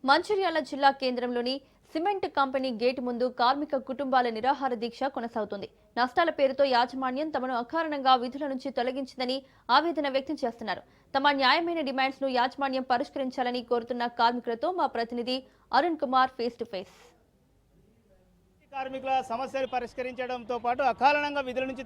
మంచిర్యాల జిల్లా కేంద్రంలోని cement company gate ముందు కార్మిక కుటుంబాల నిరాహార దీక్ష కొనసాగుతుంది. నష్టాల పేరుతో యాజమాన్యం తమను అకారణంగా విధుల నుంచి తొలగించిందని ఆవేదన వ్యక్తం చేస్తున్నారు. తమ న్యాయమైన డిమాండ్స్ ను యాజమాన్యం పరిష్కరించాలని కోరుతున్న కార్మికులతో మా ప్రతినిధి Arun Kumar face to face. కార్మికుల సమస్యలు పరిష్కరించడంతో పాటు అకారణంగా విధుల నుంచి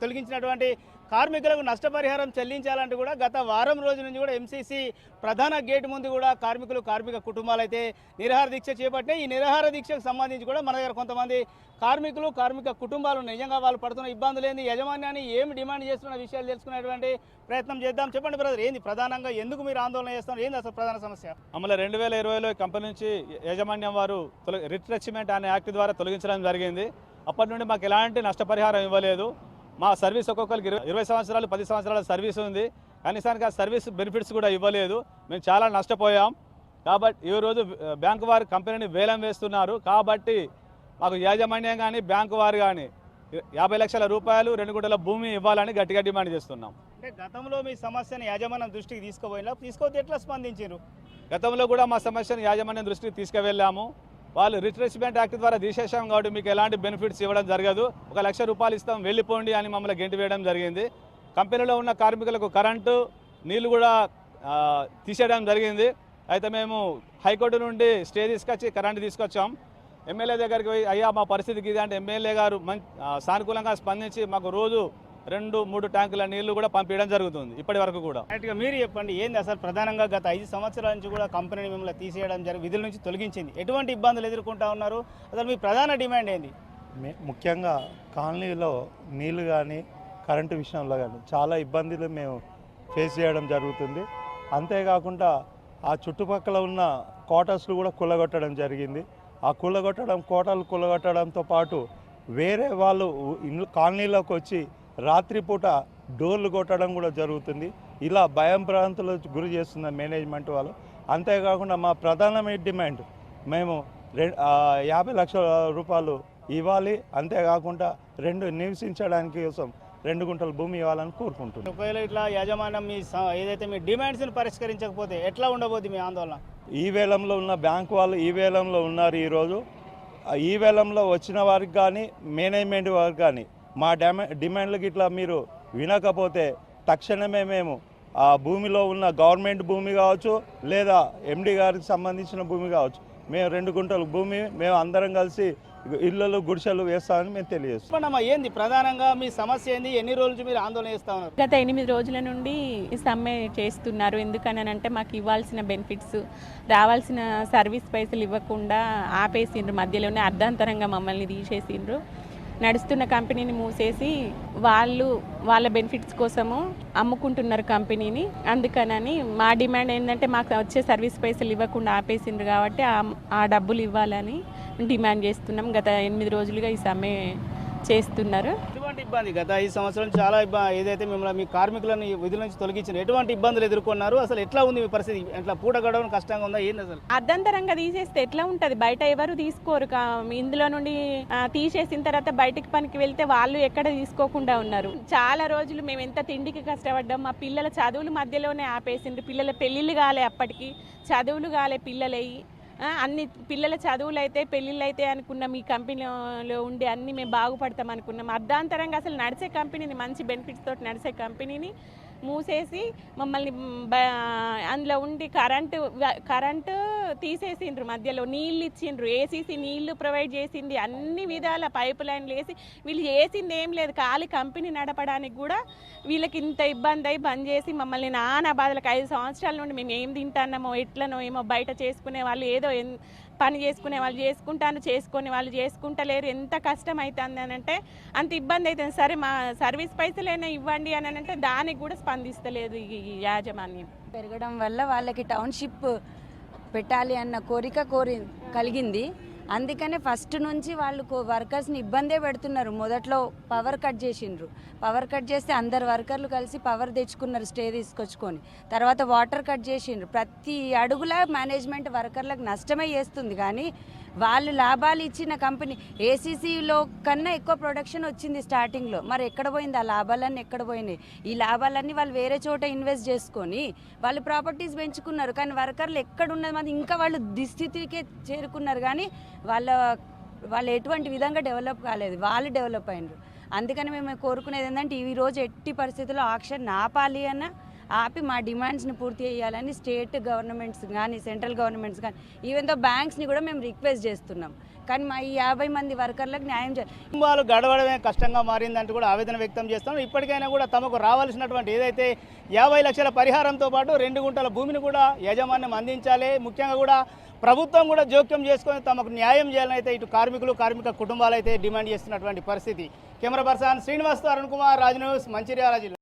తొలగించినటువంటి కార్మికులకు నష్టపరిహారం చెల్లించాలంటూ కూడా గత వారం రోజుల నుంచి కూడా ఎంసీసీ ప్రధాన గేటు ముందు కూడా కార్మిక కుటుంబాలు అయితే నిరాహార దీక్ష చేపట్టినాయి. ఈ నిరాహార దీక్షకు సంబంధించి కూడా మన దగ్గర కొంతమంది కార్మిక కుటుంబాలు నిజంగా వాళ్ళు పడుతున్న ఇబ్బందులు ఏంది, యజమాన్యాన్ని ఏమి డిమాండ్ చేస్తున్న విషయాలు తెలుసుకునేటువంటి ప్రయత్నం చేద్దాం. చెప్పండి బ్రదర్, ఏంది ప్రధానంగా ఎందుకు మీరు ఆందోళన చేస్తున్నారు, ఏంది అసలు ప్రధాన సమస్య? అమలు 2020లో కంపెనీ నుంచి యాజమాన్యం వారు రిట్రెచ్మెంట్ అనే యాక్ట్ ద్వారా తొలగించడం జరిగింది. అప్పటి నుండి మాకు ఎలాంటి నష్టపరిహారం ఇవ్వలేదు. మా సర్వీస్ ఒక్కొక్కరికి 20 సంవత్సరాలు 10 సంవత్సరాల సర్వీస్ ఉంది. కనీసానికి ఆ సర్వీస్ బెనిఫిట్స్ కూడా ఇవ్వలేదు. మేము చాలా నష్టపోయాం. కాబట్టి ఈరోజు బ్యాంకు వారు కంపెనీని వేలం వేస్తున్నారు. కాబట్టి మాకు యాజమాన్యం కానీ బ్యాంకు వారు కానీ 50 లక్షల రూపాయలు 2 గుంటల భూమి ఇవ్వాలని గట్టిగా డిమాండ్ చేస్తున్నాం. అంటే గతంలో మీ సమస్యను యాజమాన్యం దృష్టికి తీసుకుపోతే ఎట్లా స్పందించారు? గతంలో కూడా మా సమస్యను యాజమాన్యం దృష్టికి తీసుకువెళ్ళాము. వాళ్ళు రిట్రెచ్మెంట్ యాక్ట్ ద్వారా తీసేసాం కాబట్టి మీకు ఎలాంటి బెనిఫిట్స్ ఇవ్వడం జరగదు, 1 లక్ష రూపాయలు ఇస్తాం వెళ్ళిపోండి అని మమ్మల్ని గెంటి వేయడం జరిగింది. కంపెనీలో ఉన్న కార్మికులకు కరెంటు నీళ్లు కూడా తీసేయడం జరిగింది. అయితే మేము హైకోర్టు నుండి స్టే తీసుకొచ్చి కరెంటు తీసుకొచ్చాం. ఎమ్మెల్యే దగ్గరికి పోయి అయ్యా మా పరిస్థితికి ఇది అంటే ఎమ్మెల్యే గారు సానుకూలంగా స్పందించి మాకు రోజు 2-3 ట్యాంకుల నీళ్లు కూడా పంపించడం జరుగుతుంది ఇప్పటి వరకు కూడా. కరెక్ట్గా మీరు చెప్పండి, ఏంది అసలు ప్రధానంగా గత 5 సంవత్సరాల నుంచి కూడా కంపెనీని మిమ్మల్ని తీసేయడం విధుల నుంచి తొలగించింది, ఎటువంటి ఇబ్బందులు ఎదుర్కొంటా ఉన్నారు, అసలు మీ ప్రధాన డిమాండ్ ఏంది? ముఖ్యంగా కాలనీలో నీళ్లు కానీ కరెంటు విషయంలో కానీ చాలా ఇబ్బందులు మేము ఫేస్ చేయడం జరుగుతుంది. అంతేకాకుండా ఆ చుట్టుపక్కల ఉన్న క్వార్టర్స్లు కూడా కూలగొట్టడం జరిగింది. ఆ కోటలు కూలగొట్టడంతో పాటు వేరే వాళ్ళు కాలనీలోకి వచ్చి రాత్రిపూట డోర్లు కొట్టడం కూడా జరుగుతుంది. ఇలా భయం ప్రాంతాలకు గురి చేస్తున్న మేనేజ్మెంట్ వాళ్ళు. అంతేకాకుండా మా ప్రధానమైన డిమాండ్ మేము 50 లక్షల రూపాయలు ఇవ్వాలి. అంతేకాకుండా నివసించడానికి కోసం 2 గుంటల భూమి ఇవ్వాలని కోరుకుంటున్నాం. ఒకవేళ ఇట్లా యాజమాన్యం ఏదైతే మీ డిమాండ్స్ని పరిష్కరించకపోతే ఎట్లా ఉండబోద్ది మీ ఆందోళన? ఈ వేలంలో ఉన్న బ్యాంకు వాళ్ళు ఈ వేలంలో ఉన్నారు. ఈరోజు ఈ వేలంలో వచ్చిన వారికి కానీ మేనేజ్మెంట్ వారికి కానీ మా డిమాండ్లకి ఇట్లా మీరు వినకపోతే తక్షణమే మేము ఆ భూమిలో ఉన్న గవర్నమెంట్ భూమి కావచ్చు లేదా ఎండి గారికి సంబంధించిన భూమి కావచ్చు, మేము 2 గుంటల భూమి మేము అందరం కలిసి ఇళ్ళలు గుడిసెలు వేస్తామని మేము తెలియజేస్తాం. ఏంది ప్రధానంగా మీ సమస్య ఏంది, ఎన్ని రోజులు మీరు ఆందోళన చేస్తా ఉన్నారు? గత 8 రోజుల నుండి సమ్మె చేస్తున్నారు. ఎందుకనంటే మాకు ఇవ్వాల్సిన బెనిఫిట్స్, రావాల్సిన సర్వీస్ పైసలు ఇవ్వకుండా ఆపేసిండ్రు. మధ్యలోనే అర్ధాంతరంగా మమ్మల్ని తీసేసిండ్రు. నడుస్తున్న కంపెనీని మూసేసి వాళ్ళ బెనిఫిట్స్ కోసము అమ్ముకుంటున్నారు కంపెనీని. అందుకనని మా డిమాండ్ ఏంటంటే మాకు వచ్చే సర్వీస్ పైసలు ఇవ్వకుండా ఆపేసిండ్రు కాబట్టి ఆ డబ్బులు ఇవ్వాలని డిమాండ్ చేస్తున్నాం. గత 8 రోజులుగా ఈ సమ్మె చేస్తున్నారు. ఎటువంటి ఇబ్బంది గత 5 సంవత్సరాలు చాలా ఏదైతే మిమ్మల్ని మీ కార్మికులను విధుల నుంచి తొలగించిన ఎటువంటి ఇబ్బందులు ఎదుర్కొన్నారు, అసలు ఎట్లా ఉంది మీ పరిస్థితి? ఎట్లా పూట గడవడం కష్టంగా ఉందా, ఏంది అసలు? అర్ధంతరంగా తీసేస్తే ఎట్లా ఉంటది? బయట ఎవరు తీసుకోరు. ఇందులో నుండి తీసేసిన తర్వాత బయటికి పనికి వెళ్తే వాళ్ళు ఎక్కడ తీసుకోకుండా ఉన్నారు. చాలా రోజులు మేము ఎంత తిండికి కష్టపడ్డాం. మా పిల్లల చదువులు మధ్యలోనే ఆపేసిండ్రు. పిల్లల పెళ్ళిళ్ళు కాలే, అప్పటికి చదువులు కాలే పిల్లలయ్యి. అన్ని పిల్లల చదువులు అయితే పెళ్ళిళ్ళు అయితే అనుకున్నాం. ఈ కంపెనీలో ఉండి అన్ని మేము బాగుపడతాం అనుకున్నాం. అర్ధాంతరంగా అసలు నడిచే కంపెనీని, మంచి బెనిఫిట్స్ తోటి నడిచే కంపెనీని మూసేసి మమ్మల్ని అందులో ఉండి కరెంటు తీసేసిండ్రు. మధ్యలో నీళ్ళు ఇచ్చిండ్రు, ఏసీసీ నీళ్లు ప్రొవైడ్ చేసింది, అన్ని విధాల పైపు లైన్లు వేసి వీళ్ళు చేసింది ఏం లేదు. ఖాళీ కంపెనీ నడపడానికి కూడా వీళ్ళకి ఇంత ఇబ్బంది అయి బంద్ చేసి మమ్మల్ని నానా బాధలకు 5 సంవత్సరాల నుండి మేము ఏం తింటాన్నామో ఎట్లనో ఏమో, బయట చేసుకునే వాళ్ళు ఏదో పని చేసుకునే వాళ్ళు చేసుకునే వాళ్ళు చేసుకుంటలేరు. ఎంత కష్టం అవుతుంది అని అంటే అంత ఇబ్బంది అవుతుంది. సరే మా సర్వీస్ పైసలైనా ఇవ్వండి అని అంటే దానికి కూడా స్పందిస్తలేదు ఈ యాజమాన్యం. పెరగడం వల్ల వాళ్ళకి టౌన్షిప్ పెట్టాలి అన్న కలిగింది. అందుకనే ఫస్ట్ నుంచి వాళ్ళు వర్కర్స్ని ఇబ్బందే పెడుతున్నారు. మొదట్లో పవర్ కట్ చేసిండ్రు. పవర్ కట్ చేస్తే అందరు వర్కర్లు కలిసి పవర్ తెచ్చుకున్నారు స్టే తీసుకొచ్చుకొని. తర్వాత వాటర్ కట్ చేసిండ్రు. ప్రతి అడుగులా మేనేజ్మెంట్ వర్కర్లకు నష్టమే చేస్తుంది. కానీ వాళ్ళు లాభాలు ఇచ్చిన కంపెనీ ఏసీసీలో కన్నా ఎక్కువ ప్రొడక్షన్ వచ్చింది స్టార్టింగ్లో. మరి ఎక్కడ పోయింది ఆ లాభాలన్నీ? ఎక్కడ పోయినాయి? ఈ లాభాలన్నీ వాళ్ళు వేరే చోట ఇన్వెస్ట్ చేసుకొని వాళ్ళు ప్రాపర్టీస్ పెంచుకున్నారు. కానీ వర్కర్లు ఎక్కడున్నది మంది ఇంకా వాళ్ళు దుస్థితికే చేరుకున్నారు. కానీ వాళ్ళు ఎటువంటి విధంగా డెవలప్ కాలేదు, వాళ్ళు డెవలప్ అయినారు. అందుకని మేము కోరుకునేది ఏంటంటే ఈ రోజు ఎట్టి పరిస్థితుల్లో ఆక్షన్ ఆపాలి అన్న ఆపి మా డిమాండ్స్ని పూర్తి చేయాలని స్టేట్ గవర్నమెంట్స్ కానీ సెంట్రల్ గవర్నమెంట్స్ కానీ ఈవెన్ దో బ్యాంక్స్ని కూడా మేము రిక్వెస్ట్ చేస్తున్నాం. కానీ మా ఈ 50 మంది వర్కర్లకు న్యాయం చేయాలి. కుటుంబాలు గడవడమే కష్టంగా మారిందంటూ కూడా ఆవేదన వ్యక్తం చేస్తాం. ఇప్పటికైనా కూడా తమకు రావాల్సినటువంటి ఏదైతే 50 లక్షల పరిహారంతో పాటు 2 గుంటల భూమిని కూడా యాజమాన్యం అందించాలి. ముఖ్యంగా కూడా ప్రభుత్వం కూడా జోక్యం చేసుకొని తమకు న్యాయం చేయాలని అయితే ఇటు కార్మిక కుటుంబాలు అయితే డిమాండ్ చేస్తున్నటువంటి పరిస్థితి. కెమెరా పర్సన్ శ్రీనివాస్తో అరుణ్ కుమార్, రాజ్ న్యూస్, మంచిర్యాల జిల్లా.